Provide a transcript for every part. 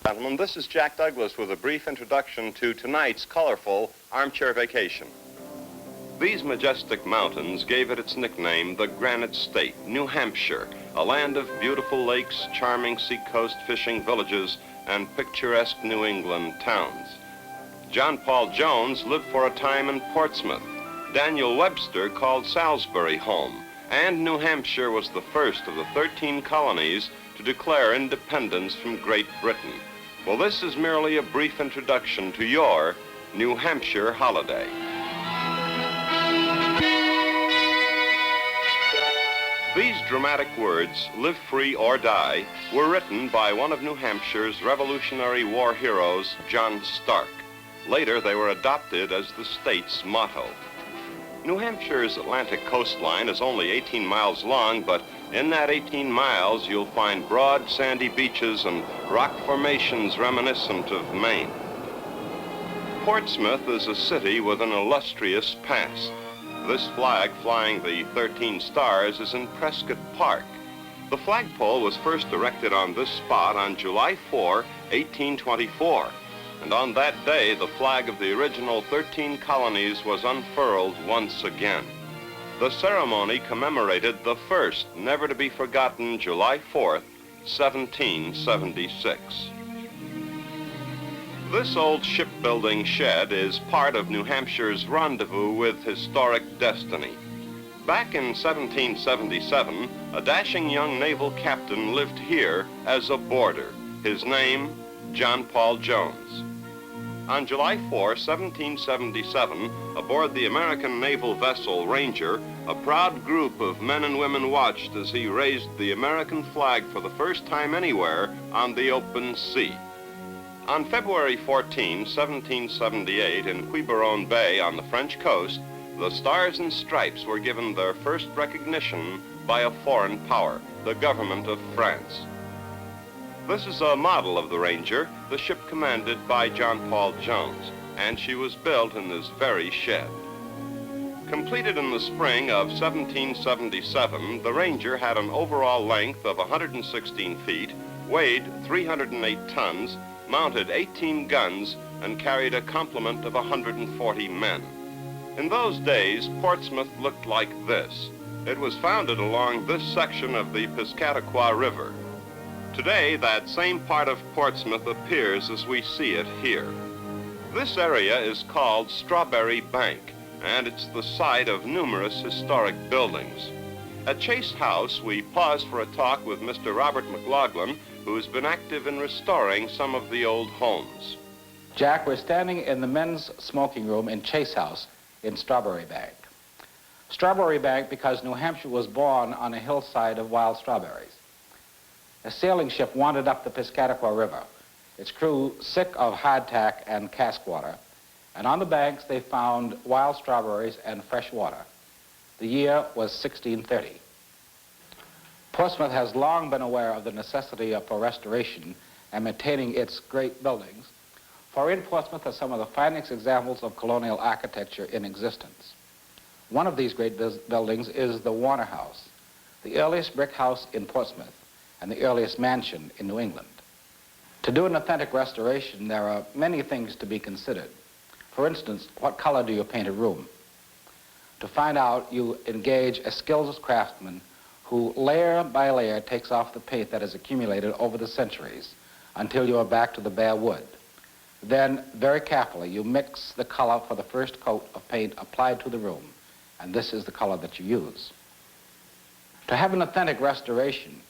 Gentlemen, this is Jack Douglas with a brief introduction to tonight's colorful Armchair Vacation. These majestic mountains gave it its nickname, the Granite State, New Hampshire, a land of beautiful lakes, charming seacoast fishing villages, and picturesque New England towns. John Paul Jones lived for a time in Portsmouth. Daniel Webster called Salisbury home, and New Hampshire was the first of the 13 colonies to declare independence from Great Britain. Well, this is merely a brief introduction to your New Hampshire holiday. These dramatic words, "Live free or die," were written by one of New Hampshire's Revolutionary War heroes, John Stark. Later, they were adopted as the state's motto. New Hampshire's Atlantic coastline is only 18 miles long, but in that 18 miles, you'll find broad, sandy beaches and rock formations reminiscent of Maine. Portsmouth is a city with an illustrious past. This flag flying the 13 stars is in Prescott Park. The flagpole was first erected on this spot on July 4, 1824. And on that day, the flag of the original 13 colonies was unfurled once again. The ceremony commemorated the first, never-to-be-forgotten July 4th, 1776. This old shipbuilding shed is part of New Hampshire's rendezvous with historic destiny. Back in 1777, a dashing young naval captain lived here as a boarder. His name, John Paul Jones. On July 4, 1777, aboard the American naval vessel Ranger, a proud group of men and women watched as he raised the American flag for the first time anywhere on the open sea. On February 14, 1778, in Quiberon Bay on the French coast, the Stars and Stripes were given their first recognition by a foreign power, the government of France. This is a model of the Ranger, the ship commanded by John Paul Jones, and she was built in this very shed. Completed in the spring of 1777, the Ranger had an overall length of 116 feet, weighed 308 tons, mounted 18 guns, and carried a complement of 140 men. In those days, Portsmouth looked like this. It was founded along this section of the Piscataqua River. Today, that same part of Portsmouth appears as we see it here. This area is called Strawbery Banke, and it's the site of numerous historic buildings. At Chase House, we pause for a talk with Mr. Robert Mclaughlin, who's been active in restoring some of the old homes. Jack, we're standing in the men's smoking room in Chase House in Strawbery Banke. Strawbery Banke because New Hampshire was born on a hillside of wild strawberries. A sailing ship wandered up the Piscataqua River, its crew sick of hardtack and cask water, and on the banks they found wild strawberries and fresh water. The year was 1630. Portsmouth has long been aware of the necessity for restoration and maintaining its great buildings, for in Portsmouth are some of the finest examples of colonial architecture in existence. One of these great buildings is the Warner House, the earliest brick house in Portsmouth and the earliest mansion in New England. To do an authentic restoration, there are many things to be considered. For instance, what color do you paint a room? To find out, you engage a skilled craftsman who layer by layer takes off the paint that has accumulated over the centuries until you are back to the bare wood. Then, very carefully, you mix the color for the first coat of paint applied to the room, and this is the color that you use. To have an authentic restoration,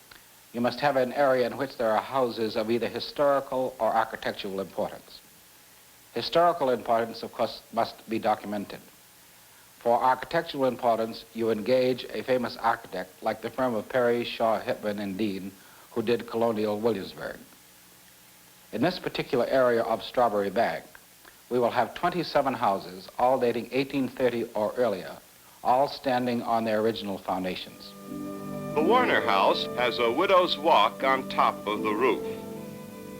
you must have an area in which there are houses of either historical or architectural importance. Historical importance, of course, must be documented. For architectural importance, you engage a famous architect like the firm of Perry, Shaw, Hepburn, and Dean, who did Colonial Williamsburg. In this particular area of Strawbery Banke, we will have 27 houses, all dating 1830 or earlier, all standing on their original foundations. The Warner House has a widow's walk on top of the roof.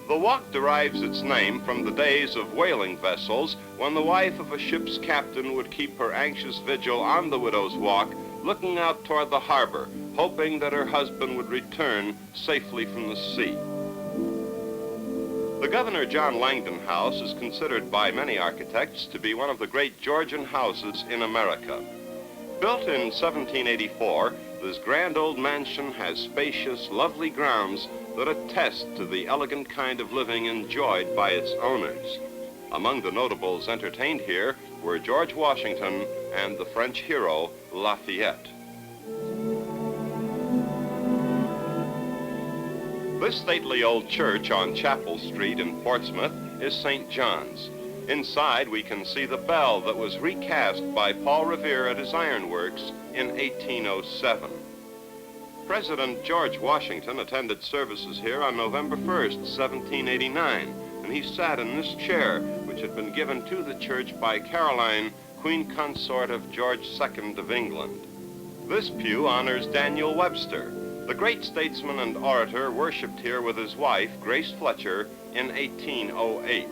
The walk derives its name from the days of whaling vessels when the wife of a ship's captain would keep her anxious vigil on the widow's walk, looking out toward the harbor, hoping that her husband would return safely from the sea. The Governor John Langdon House is considered by many architects to be one of the great Georgian houses in America. Built in 1784, this grand old mansion has spacious, lovely grounds that attest to the elegant kind of living enjoyed by its owners. Among the notables entertained here were George Washington and the French hero Lafayette. This stately old church on Chapel Street in Portsmouth is St. John's. Inside, we can see the bell that was recast by Paul Revere at his ironworks in 1807. President George Washington attended services here on November 1st, 1789, and he sat in this chair, which had been given to the church by Caroline, Queen Consort of George II of England. This pew honors Daniel Webster, the great statesman and orator worshipped here with his wife, Grace Fletcher, in 1808.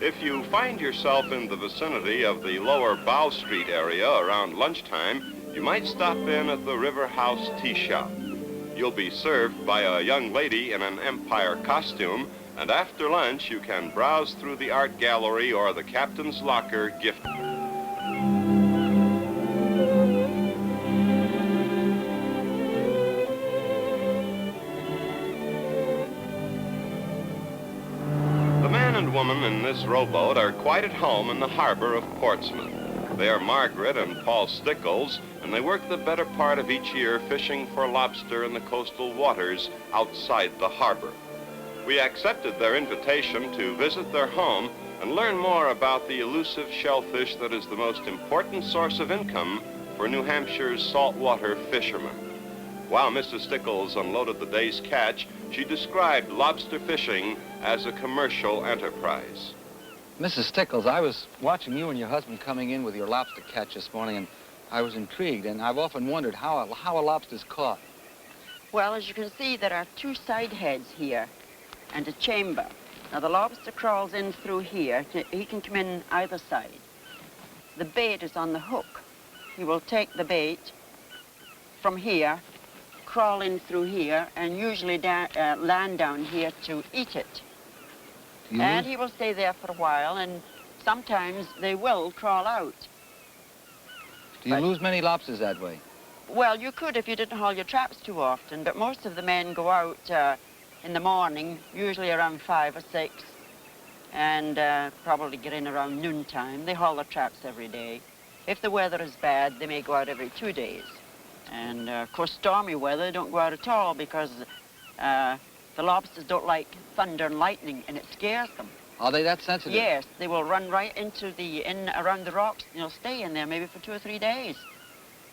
If you find yourself in the vicinity of the lower Bow Street area around lunchtime, you might stop in at the River House Tea Shop. You'll be served by a young lady in an Empire costume, and after lunch you can browse through the art gallery or the captain's locker gift. The man and woman in this rowboat are quite at home in the harbor of Portsmouth. They are Margaret and Paul Stickles, and they work the better part of each year fishing for lobster in the coastal waters outside the harbor. We accepted their invitation to visit their home and learn more about the elusive shellfish that is the most important source of income for New Hampshire's saltwater fishermen. While Mrs. Stickles unloaded the day's catch, she described lobster fishing as a commercial enterprise. Mrs. Stickles, I was watching you and your husband coming in with your lobster catch this morning, and I was intrigued, and I've often wondered how a lobster's caught. Well, as you can see, there are two side heads here and a chamber. Now, the lobster crawls in through here. He can come in either side. The bait is on the hook. He will take the bait from here, crawl in through here, and usually land down here to eat it. And he will stay there for a while, and sometimes they will crawl out. Do you lose many lobsters that way? Well, you could if you didn't haul your traps too often, but most of the men go out in the morning, usually around 5 or 6, and probably get in around noontime. They haul their traps every day. If the weather is bad, they may go out every 2 days. And, of course, stormy weather, they don't go out at all because the lobsters don't like thunder and lightning, and it scares them. Are they that sensitive? Yes, they will run right into around the rocks, and they'll stay in there maybe for 2 or 3 days.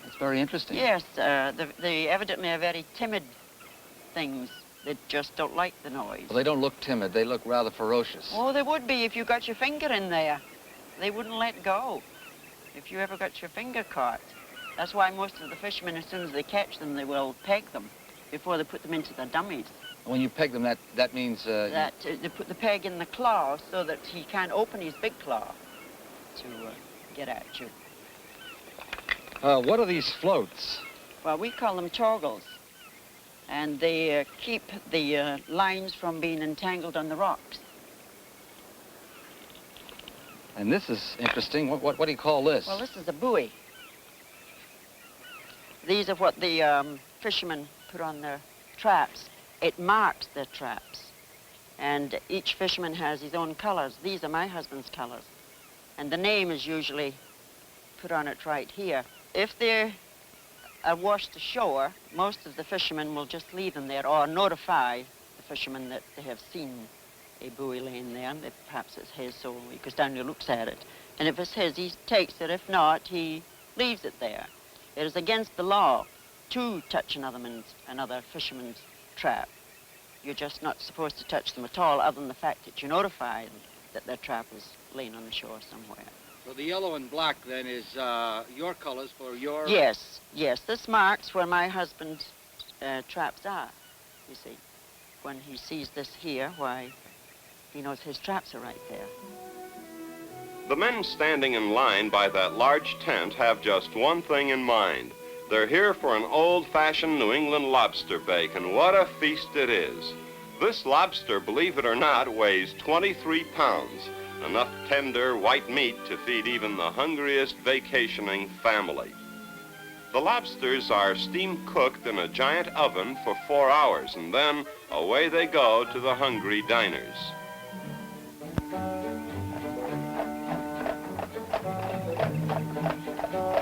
That's very interesting. Yes, they evidently are very timid things. They just don't like the noise. Well, they don't look timid. They look rather ferocious. Oh, they would be if you got your finger in there. They wouldn't let go if you ever got your finger caught. That's why most of the fishermen, as soon as they catch them, they will peg them before they put them into their dummies. When you peg them, that means... They put the peg in the claw so that he can't open his big claw to get at you. What are these floats? Well, we call them toggles, and they keep the lines from being entangled on the rocks. And this is interesting. What do you call this? Well, this is a buoy. These are what the fishermen put on their traps. It marks their traps, and each fisherman has his own colors. These are my husband's colors, and the name is usually put on it right here. If they're washed ashore, most of the fishermen will just leave them there or notify the fishermen that they have seen a buoy laying there, and that perhaps it's his, so he goes down and looks at it. And if it's his, he takes it. If not, he leaves it there. It is against the law to touch another fisherman's trap. You're just not supposed to touch them at all, other than the fact that you notify them that their trap is laying on the shore somewhere. So the yellow and black, then, is your colors for your... Yes, yes. This marks where my husband's traps are, you see. When he sees this here, why, he knows his traps are right there. The men standing in line by that large tent have just one thing in mind. They're here for an old-fashioned New England lobster bake, and what a feast it is. This lobster, believe it or not, weighs 23 pounds, enough tender white meat to feed even the hungriest vacationing family. The lobsters are steam cooked in a giant oven for 4 hours, and then away they go to the hungry diners.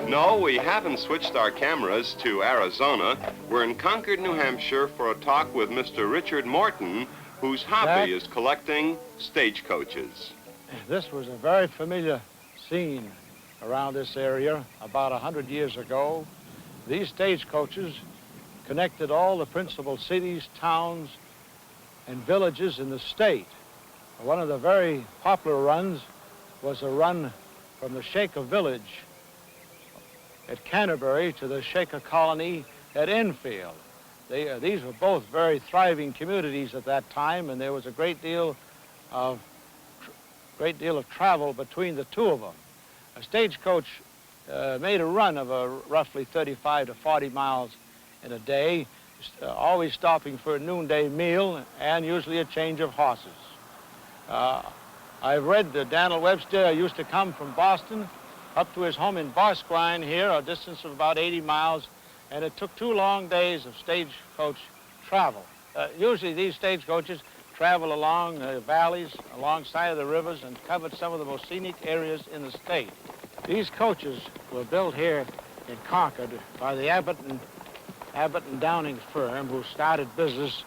No, we haven't switched our cameras to Arizona. We're in Concord, New Hampshire for a talk with Mr. Richard Morton, whose hobby is collecting stagecoaches. This was a very familiar scene around this area about 100 years ago. These stagecoaches connected all the principal cities, towns, and villages in the state. One of the very popular runs was a run from the Shaker village at Canterbury to the Shaker colony at Enfield. These were both very thriving communities at that time, and there was a great deal of travel between the two of them. A stagecoach made a run of roughly 35 to 40 miles in a day, always stopping for a noonday meal and usually a change of horses. I've read that Daniel Webster used to come from Boston up to his home in Bosquine here, a distance of about 80 miles, and it took 2 long days of stagecoach travel. Usually these stagecoaches travel along the valleys, alongside of the rivers, and covered some of the most scenic areas in the state. These coaches were built here in Concord by the Abbott Downing Firm, who started business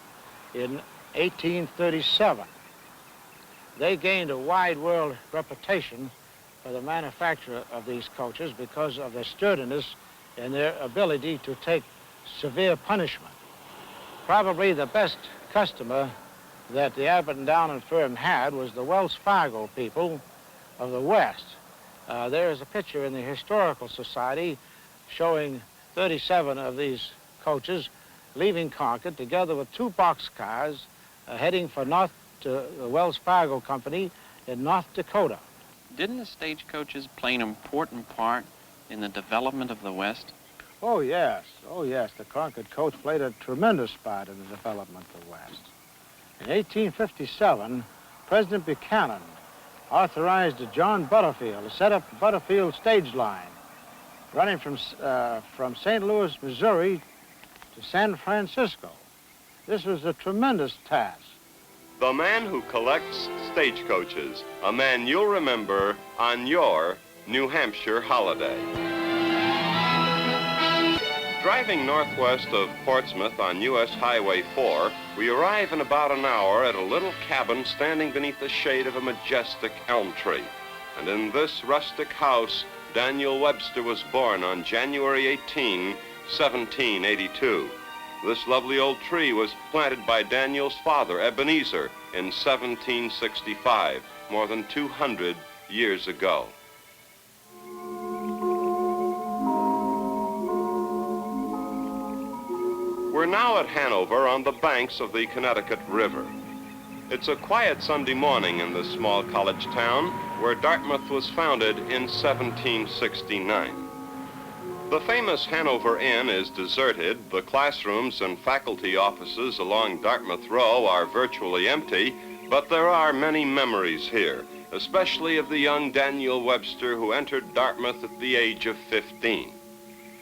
in 1837. They gained a wide world reputation for the manufacture of these coaches because of their sturdiness and their ability to take severe punishment. Probably the best customer that the Abbott Downing Firm had was the Wells Fargo people of the West. There is a picture in the Historical Society showing 37 of these coaches leaving Concord together with 2 boxcars heading for the Wells Fargo Company in North Dakota. Didn't the stagecoaches play an important part in the development of the West? Oh, yes. Oh, yes. The Concord coach played a tremendous part in the development of the West. In 1857, President Buchanan authorized John Butterfield to set up the Butterfield stage line, running from St. Louis, Missouri to San Francisco. This was a tremendous task. The man who collects stagecoaches, a man you'll remember on your New Hampshire holiday. Driving northwest of Portsmouth on U.S. Highway 4, we arrive in about an hour at a little cabin standing beneath the shade of a majestic elm tree. And in this rustic house, Daniel Webster was born on January 18, 1782. This lovely old tree was planted by Daniel's father, Ebenezer, in 1765, more than 200 years ago. We're now at Hanover on the banks of the Connecticut River. It's a quiet Sunday morning in this small college town where Dartmouth was founded in 1769. The famous Hanover Inn is deserted. The classrooms and faculty offices along Dartmouth Row are virtually empty, but there are many memories here, especially of the young Daniel Webster who entered Dartmouth at the age of 15.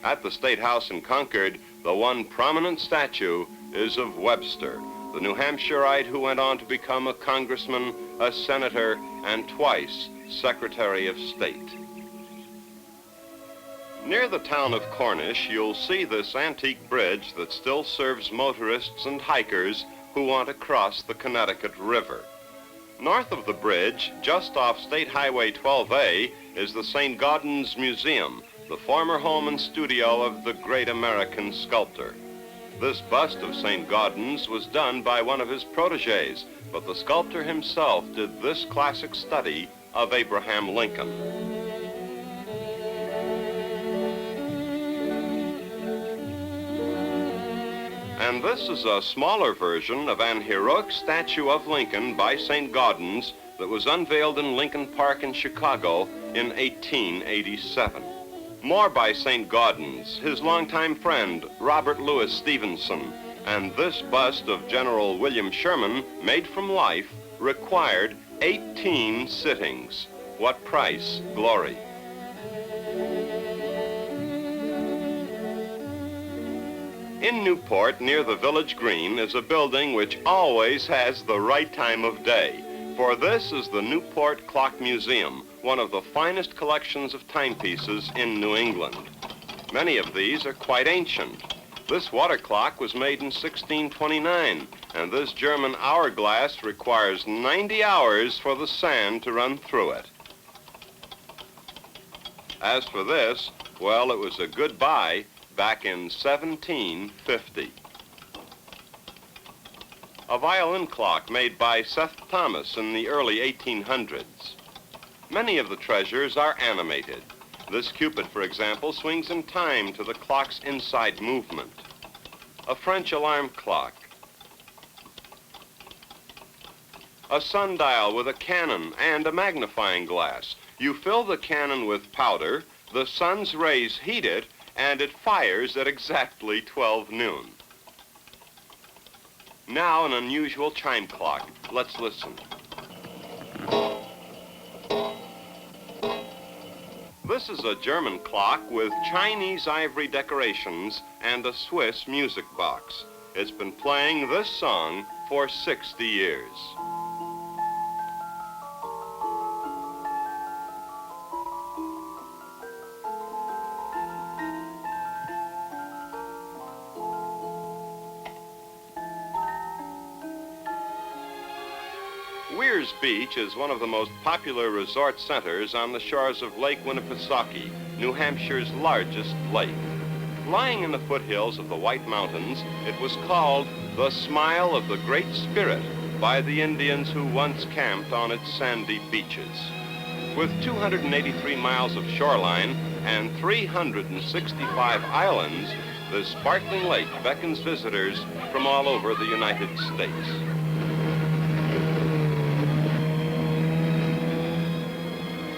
At the State House in Concord, the one prominent statue is of Webster, the New Hampshireite who went on to become a congressman, a senator, and twice Secretary of State. Near the town of Cornish, you'll see this antique bridge that still serves motorists and hikers who want to cross the Connecticut River. North of the bridge, just off State Highway 12A, is the Saint-Gaudens Museum, the former home and studio of the great American sculptor. This bust of St. Gaudens was done by one of his protégés, but the sculptor himself did this classic study of Abraham Lincoln. And this is a smaller version of an heroic statue of Lincoln by St. Gaudens that was unveiled in Lincoln Park in Chicago in 1887. More by St. Gaudens, his longtime friend, Robert Louis Stevenson, And this bust of General William Sherman, made from life, required 18 sittings. What price? Glory. In Newport, near the village green, is a building which always has the right time of day. For this is the Newport Clock Museum, one of the finest collections of timepieces in New England. Many of these are quite ancient. This water clock was made in 1629, and this German hourglass requires 90 hours for the sand to run through it. As for this, well, it was a good buy back in 1750. A violin clock made by Seth Thomas in the early 1800s. Many of the treasures are animated. This Cupid, for example, swings in time to the clock's inside movement. A French alarm clock. A sundial with a cannon and a magnifying glass. You fill the cannon with powder, the sun's rays heat it, and it fires at exactly 12 noon. Now an unusual chime clock. Let's listen. This is a German clock with Chinese ivory decorations and a Swiss music box. It's been playing this song for 60 years. Weir's Beach is one of the most popular resort centers on the shores of Lake Winnipesaukee, New Hampshire's largest lake. Lying in the foothills of the White Mountains, it was called the Smile of the Great Spirit by the Indians who once camped on its sandy beaches. With 283 miles of shoreline and 365 islands, this sparkling lake beckons visitors from all over the United States.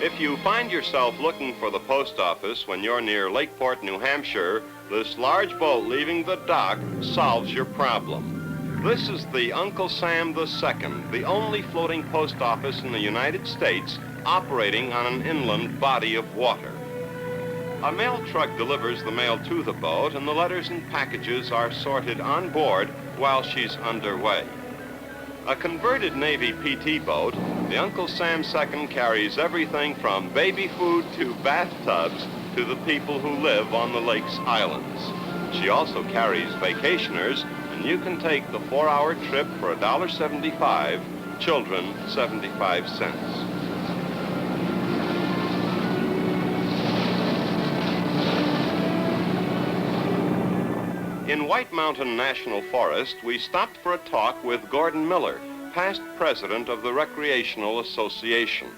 If you find yourself looking for the post office when you're near Lakeport, New Hampshire, this large boat leaving the dock solves your problem. This is the Uncle Sam II, the only floating post office in the United States operating on an inland body of water. A mail truck delivers the mail to the boat, and the letters and packages are sorted on board while she's underway. A converted Navy PT boat, the Uncle Sam II carries everything from baby food to bathtubs to the people who live on the lake's islands. She also carries vacationers, and you can take the 4-hour trip for $1.75, children 75 cents. In White Mountain National Forest, we stopped for a talk with Gordon Miller, past president of the Recreational Association.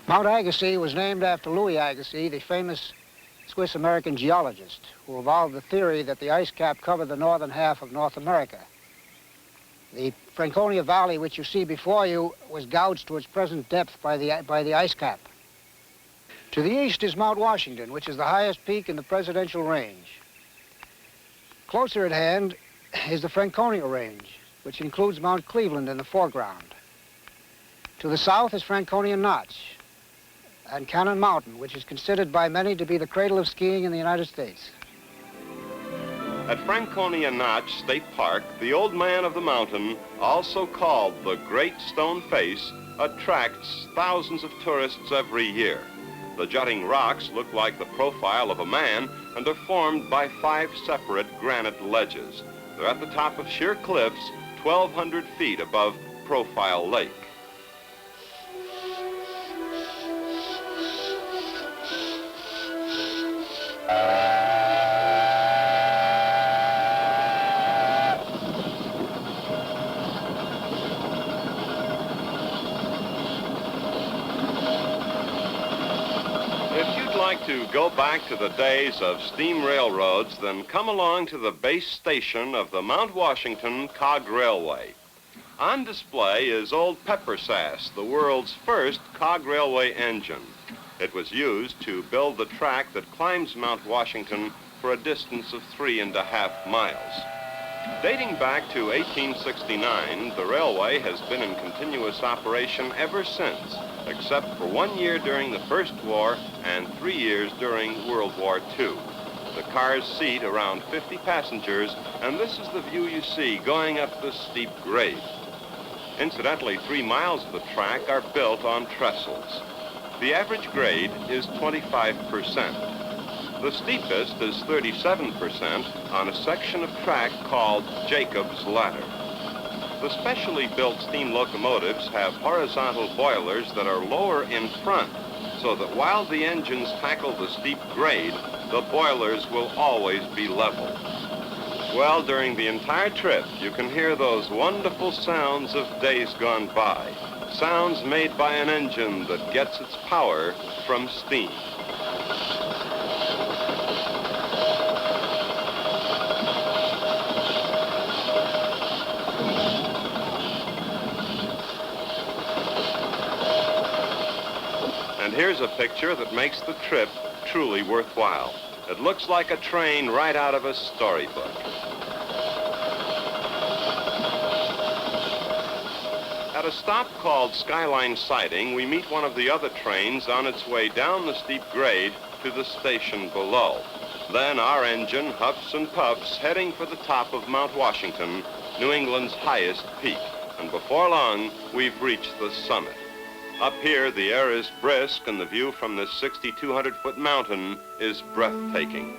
Mount Agassiz was named after Louis Agassiz, the famous Swiss-American geologist who evolved the theory that the ice cap covered the northern half of North America. The Franconia Valley, which you see before you, was gouged to its present depth by the ice cap. To the east is Mount Washington, which is the highest peak in the Presidential Range. Closer at hand is the Franconia Range, which includes Mount Cleveland in the foreground. To the south is Franconia Notch and Cannon Mountain, which is considered by many to be the cradle of skiing in the United States. At Franconia Notch State Park, the old man of the mountain, also called the Great Stone Face, attracts thousands of tourists every year. The jutting rocks look like the profile of a man and are formed by 5 separate granite ledges. They're at the top of sheer cliffs 1,200 feet above Profile Lake. To go back to the days of steam railroads, then come along to the base station of the Mount Washington Cog Railway. On display is old Pepper Sass, the world's first cog railway engine. It was used to build the track that climbs Mount Washington for a distance of 3.5 miles. Dating back to 1869, the railway has been in continuous operation ever since, except for 1 year during the First War and 3 years during World War II. The cars seat around 50 passengers, and this is the view you see going up this steep grade. Incidentally, 3 miles of the track are built on trestles. The average grade is 25%. The steepest is 37% on a section of track called Jacob's Ladder. The specially built steam locomotives have horizontal boilers that are lower in front, so that while the engines tackle the steep grade, the boilers will always be level. Well, during the entire trip, you can hear those wonderful sounds of days gone by, sounds made by an engine that gets its power from steam. And here's a picture that makes the trip truly worthwhile. It looks like a train right out of a storybook. At a stop called Skyline Siding, we meet one of the other trains on its way down the steep grade to the station below. Then our engine huffs and puffs, heading for the top of Mount Washington, New England's highest peak. And before long, we've reached the summit. Up here, the air is brisk, and the view from this 6,200-foot mountain is breathtaking.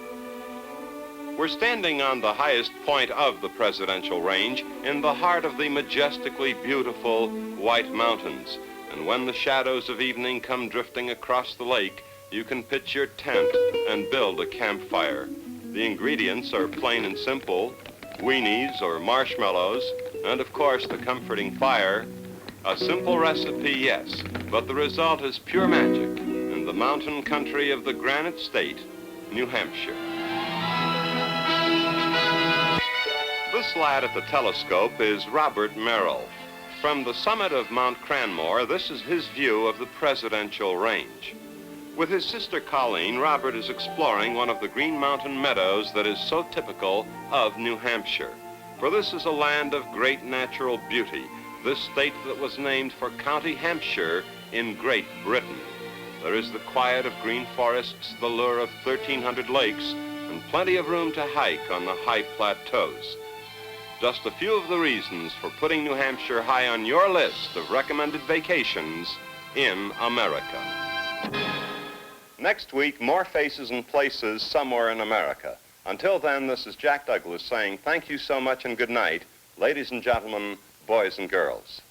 We're standing on the highest point of the Presidential Range in the heart of the majestically beautiful White Mountains. And when the shadows of evening come drifting across the lake, you can pitch your tent and build a campfire. The ingredients are plain and simple: weenies or marshmallows, and of course the comforting fire. A simple recipe, yes, but the result is pure magic in the mountain country of the Granite State, New Hampshire. This lad at the telescope is Robert Merrill. From the summit of Mount Cranmore, this is his view of the Presidential Range. With his sister Colleen, Robert is exploring one of the Green Mountain meadows that is so typical of New Hampshire. For this is a land of great natural beauty, this state that was named for County Hampshire in Great Britain. There is the quiet of green forests, the lure of 1,300 lakes, and plenty of room to hike on the high plateaus. Just a few of the reasons for putting New Hampshire high on your list of recommended vacations in America. Next week, more faces and places somewhere in America. Until then, this is Jack Douglas saying thank you so much and good night, ladies and gentlemen, boys and girls.